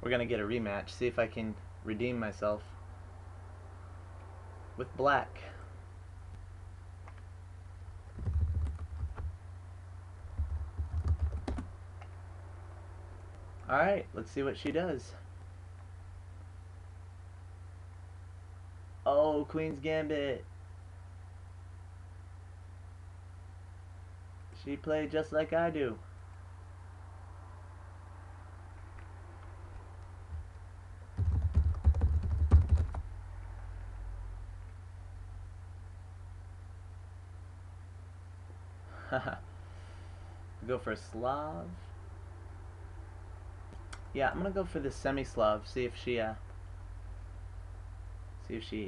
We're gonna get a rematch, see if I can redeem myself with black. Alright, let's see what she does. Oh, Queen's Gambit. She played just like I do. Go for a Slav. Yeah, I'm gonna go for the semi-Slav. See if she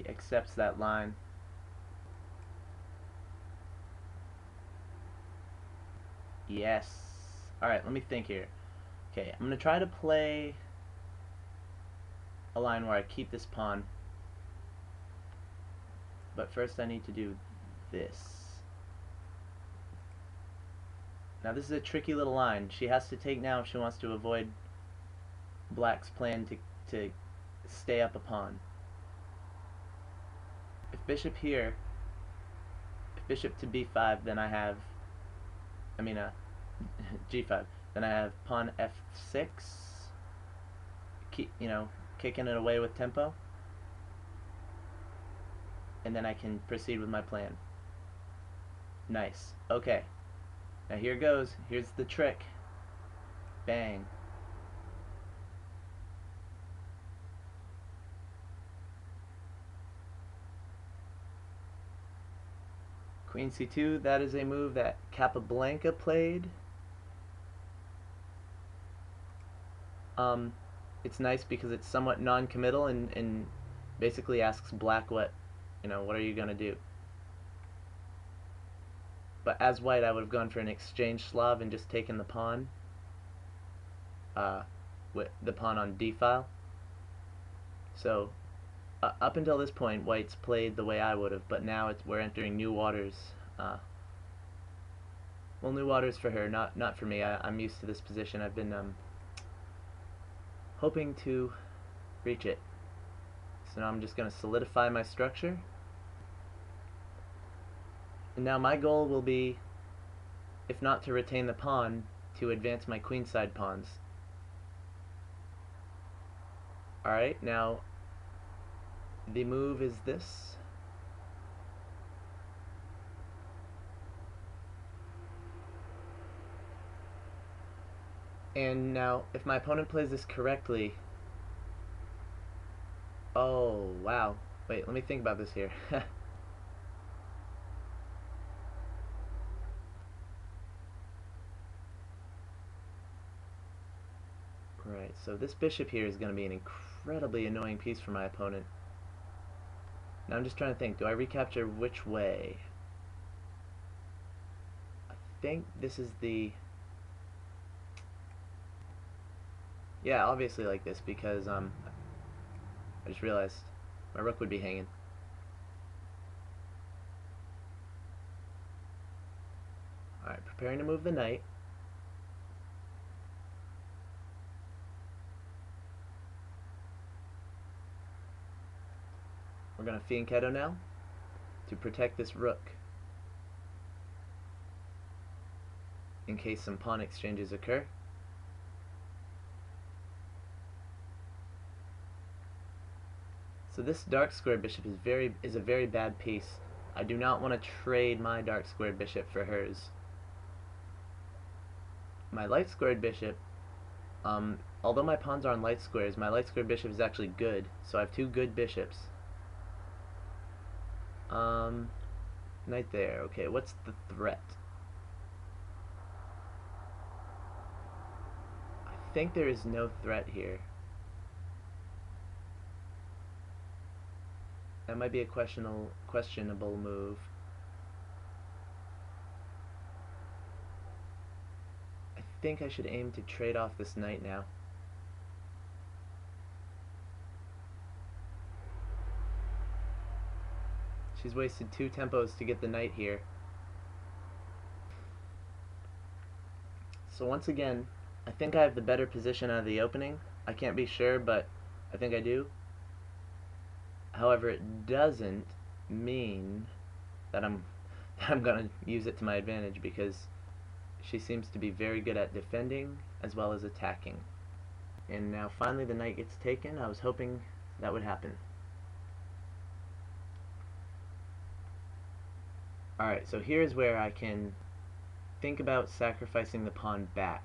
accepts that line. Yes. All right, let me think here. Okay, I'm gonna try to play a line where I keep this pawn, but first I need to do this. Now this is a tricky little line. She has to take now if she wants to avoid black's plan to stay up a pawn. If bishop here, if bishop to b5, then I have, g5. Then I have pawn f6, keep, kicking it away with tempo, and then I can proceed with my plan. Nice. Okay. Now here goes. Here's the trick. Bang. Queen c2, that is a move that Capablanca played. It's nice because it's somewhat non-committal and basically asks black what are you gonna do? But as white, I would have gone for an exchange Slav and just taken the pawn, with the pawn on d file. So up until this point, white's played the way I would have, but now we're entering new waters. Well, new waters for her, not for me. I'm used to this position. I've been hoping to reach it. So now I'm just going to solidify my structure. And now my goal will be, if not to retain the pawn, to advance my queenside pawns. Alright, now the move is this. And now, if my opponent plays this correctly... Oh, wow. Wait, let me think about this here. Right, so this bishop here is going to be an incredibly annoying piece for my opponent. Now I'm just trying to think, do I recapture which way? I think this is the... Yeah, obviously like this, because I just realized my rook would be hanging. Alright, preparing to move the knight. We're going to fianchetto now to protect this rook in case some pawn exchanges occur. So this dark square bishop is a very bad piece. I do not want to trade my dark square bishop for hers. My light squared bishop, although my pawns are on light squares, my light squared bishop is actually good, so I have two good bishops. Knight there. Okay, what's the threat? I think there is no threat here. That might be a questionable move. I think I should aim to trade off this knight now. She's wasted 2 tempos to get the knight here. So once again, I think I have the better position out of the opening. I can't be sure, but I think I do. However, it doesn't mean that I'm gonna use it to my advantage, because she seems to be very good at defending as well as attacking. And now finally the knight gets taken. I was hoping that would happen. Alright, so here's where I can think about sacrificing the pawn back.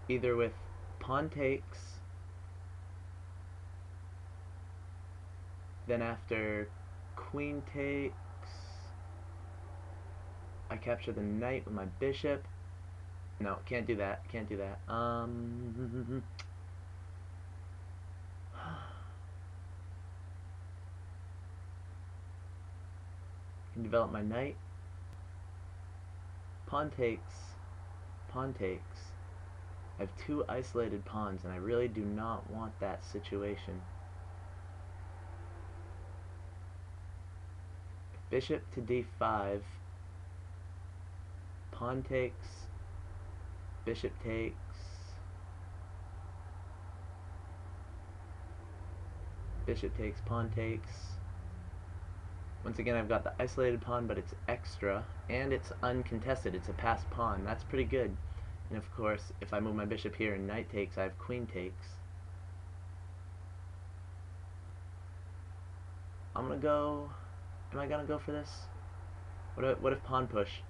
Either with pawn takes, then after queen takes, I capture the knight with my bishop. No, can't do that, can't do that. Can develop my knight. Pawn takes, pawn takes. I have two isolated pawns, and I really do not want that situation. Bishop to d5, pawn takes, bishop takes, bishop takes, pawn takes. Once again, I've got the isolated pawn, but it's extra, and it's uncontested. It's a passed pawn. That's pretty good. And of course, if I move my bishop here and knight takes, I have queen takes. I'm gonna go... Am I gonna go for this? What if pawn push?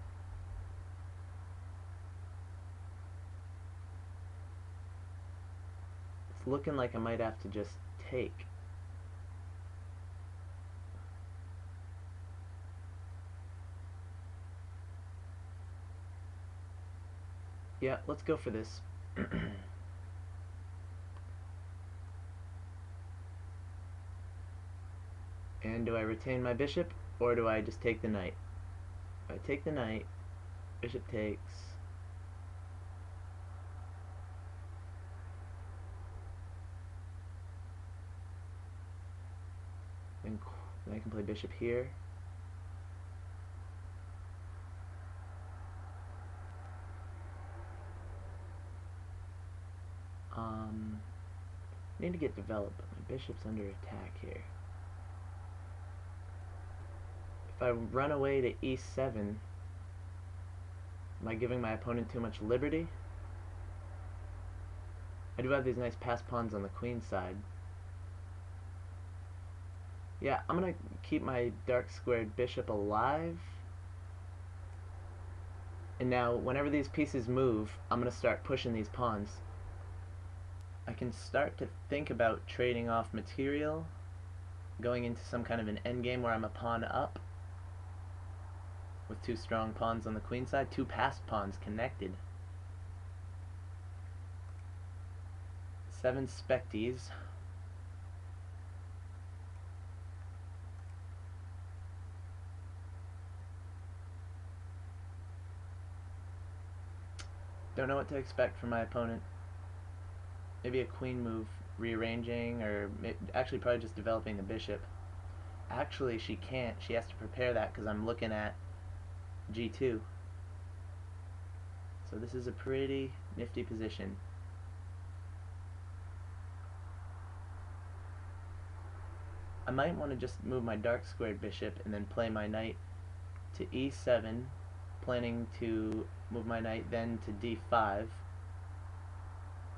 It's looking like I might have to just take. Yeah, let's go for this. And do I retain my bishop, or do I just take the knight? If I take the knight, bishop takes. Then I can play bishop here. I need to get developed, but my bishop's under attack here. If I run away to e7, am I giving my opponent too much liberty? I do have these nice passed pawns on the queen side. Yeah, I'm gonna keep my dark squared bishop alive. And now, whenever these pieces move, I'm gonna start pushing these pawns. I can start to think about trading off material, going into some kind of an endgame where I'm a pawn up, with two strong pawns on the queen side, two passed pawns connected. 7 specties. Don't know what to expect from my opponent. Maybe a queen move, rearranging, or actually probably just developing the bishop. Actually, she can't. She has to prepare that because I'm looking at g2. So this is a pretty nifty position. I might want to just move my dark squared bishop and then play my knight to e7, planning to move my knight then to d5.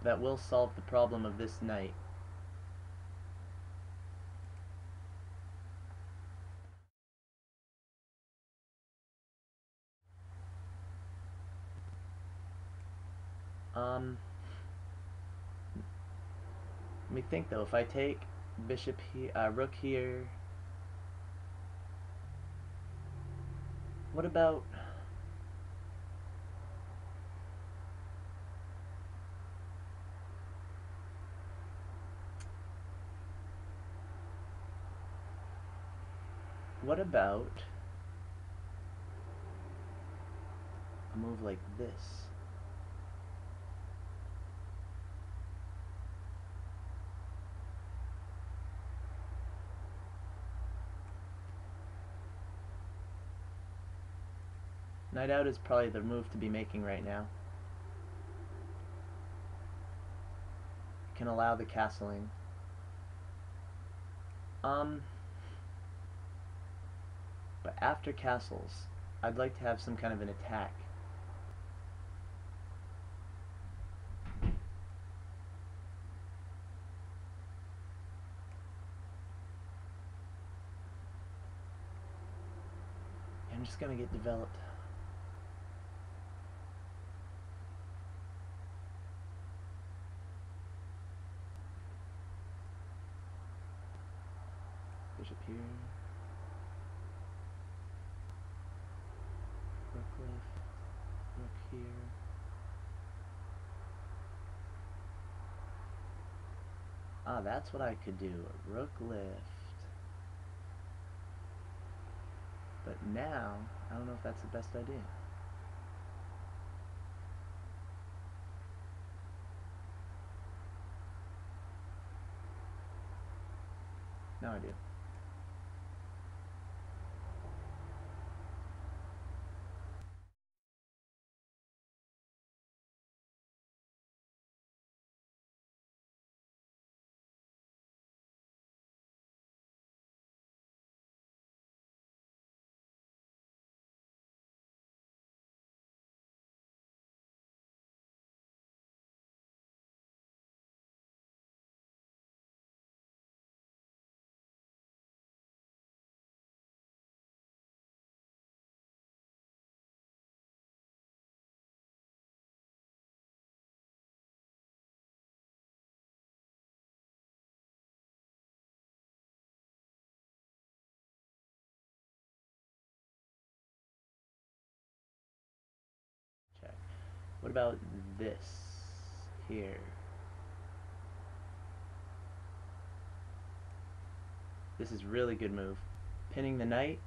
That will solve the problem of this knight. Let me think though. If I take bishop here, rook here, what about... What about a move like this? Knight out is probably the move to be making right now. You can allow the castling. But after castles, I'd like to have some kind of an attack. I'm just gonna get developed. Bishop here. Rook lift. Rook here. Ah, that's what I could do. A rook lift. But now, I don't know if that's the best idea. Now I do. Check. What about this here? This is really good move. Pinning the knight.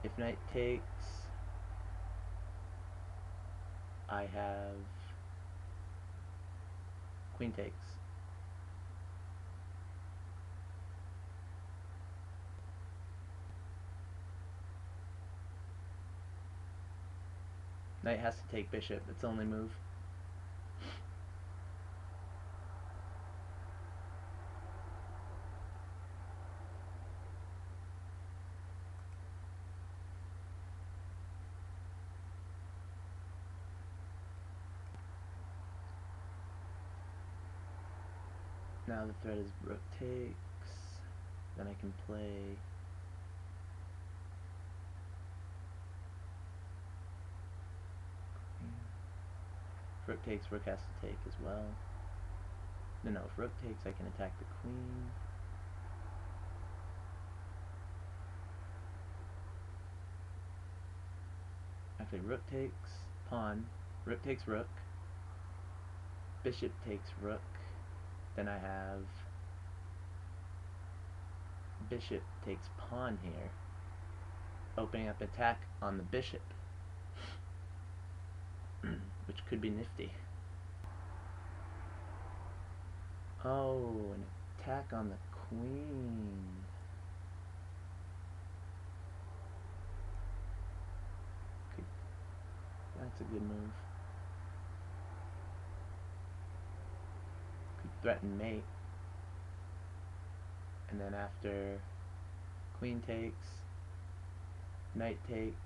If knight takes, I have queen takes. Knight has to take bishop, its only move. Now the threat is rook takes, then I can play if rook takes, rook has to take as well. No, if rook takes I can attack the queen. Actually, rook takes pawn, rook takes rook, bishop takes rook, then I have bishop takes pawn here, opening up attack on the bishop, which could be nifty. Oh, an attack on the queen. That's a good move. Could threaten mate. And then after queen takes, knight takes.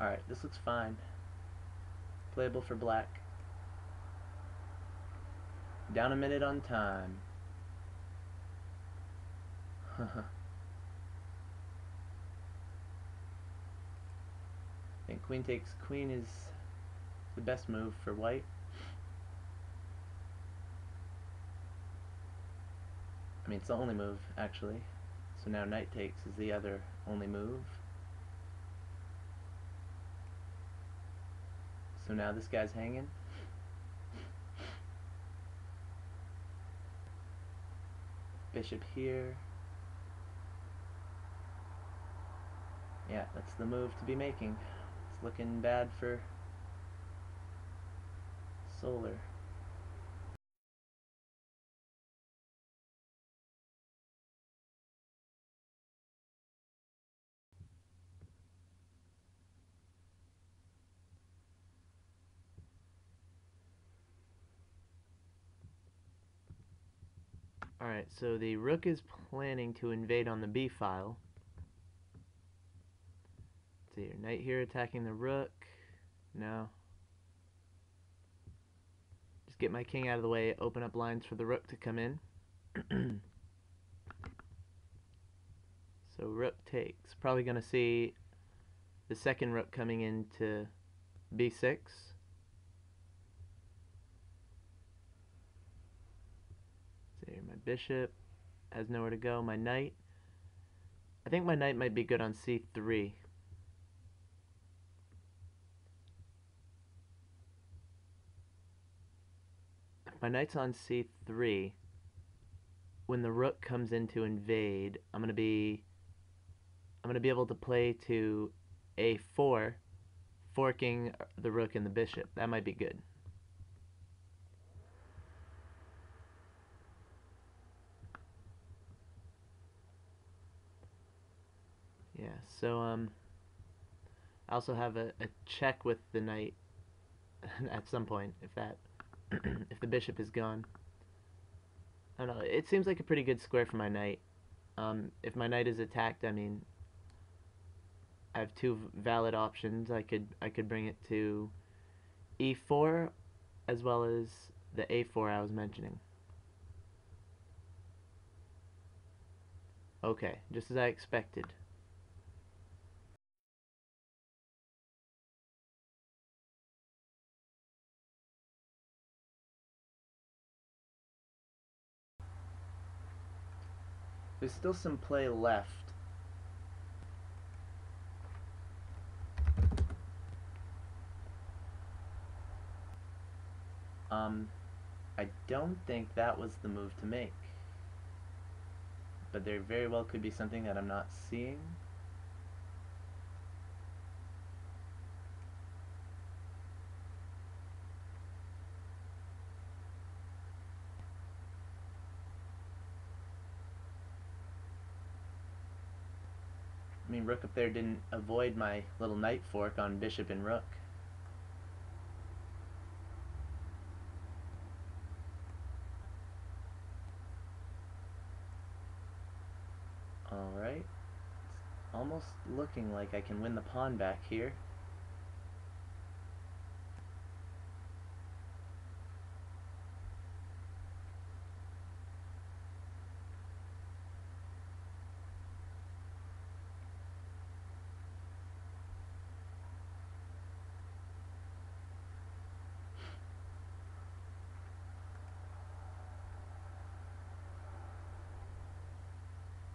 Alright, this looks fine. Playable for black. Down a minute on time. I think queen takes queen is the best move for white. I mean, it's the only move, actually. So now knight takes is the other only move. So now this guy's hanging. Bishop here. Yeah, that's the move to be making. It's looking bad for Solar. Alright, so the rook is planning to invade on the b file. Let's see here. Knight here attacking the rook. No. Just get my king out of the way, open up lines for the rook to come in. So rook takes. Probably going to see the second rook coming into b6. So here, my bishop has nowhere to go. My knight. I think my knight might be good on c3. If my knight's on c3, when the rook comes in to invade, I'm gonna be able to play to a4, forking the rook and the bishop. That might be good. Yeah, so I also have a check with the knight at some point if that if the bishop is gone. I don't know. It seems like a pretty good square for my knight. If my knight is attacked, I mean, I have two valid options. I could bring it to e4 as well as the a4 I was mentioning. Okay, just as I expected. There's still some play left. I don't think that was the move to make. But there very well could be something that I'm not seeing. I mean, rook up there didn't avoid my little knight fork on bishop and rook. Alright. It's almost looking like I can win the pawn back here.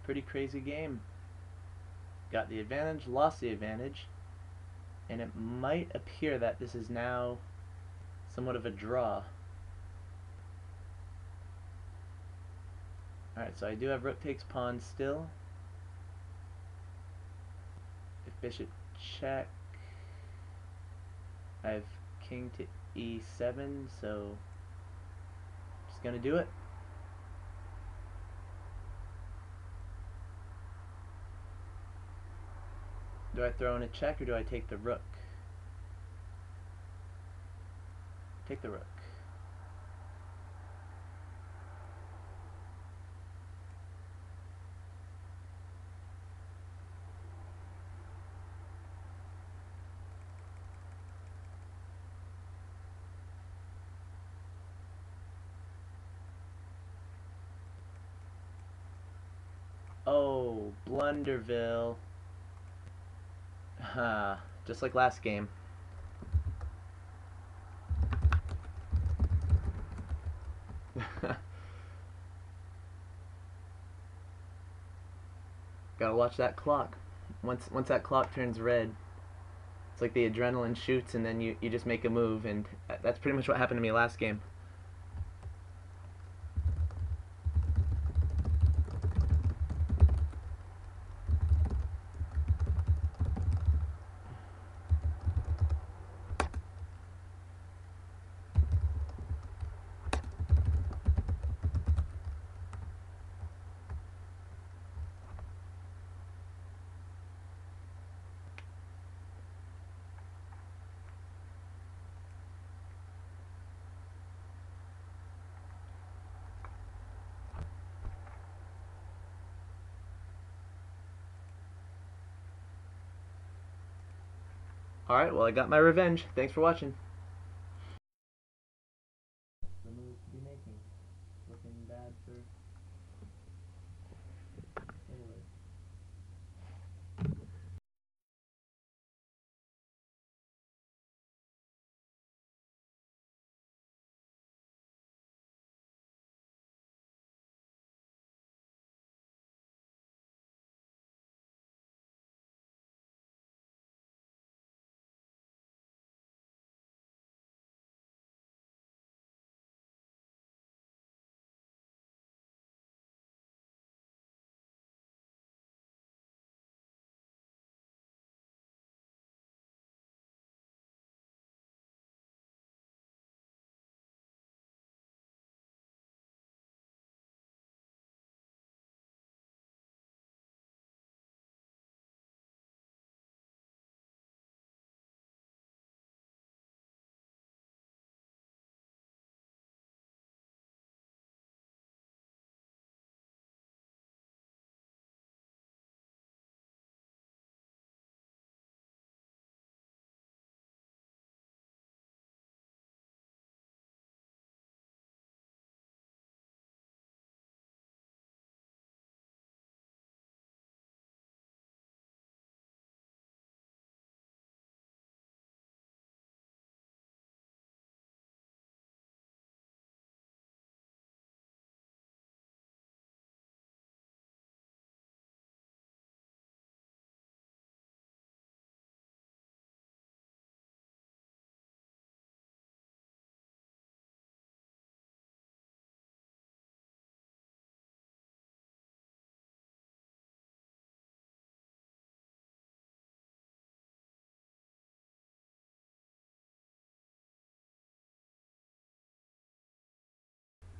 Pretty crazy game. Got the advantage, lost the advantage, and it might appear that this is now somewhat of a draw. Alright, so I do have rook takes pawn still. If bishop check, I have king to e7, so just gonna do it. Do I throw in a check or do I take the rook? Take the rook. Oh, Blunderville. Just like last game. Gotta watch that clock. Once that clock turns red, it's like the adrenaline shoots and then you just make a move, and that's pretty much what happened to me last game. Alright, well, I got my revenge. Thanks for watching. The move to be making. Looking bad for... Anyway.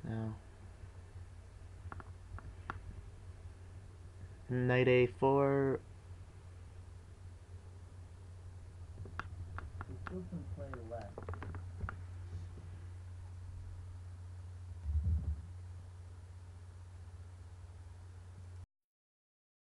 Now, Knight A4. There's still some play left.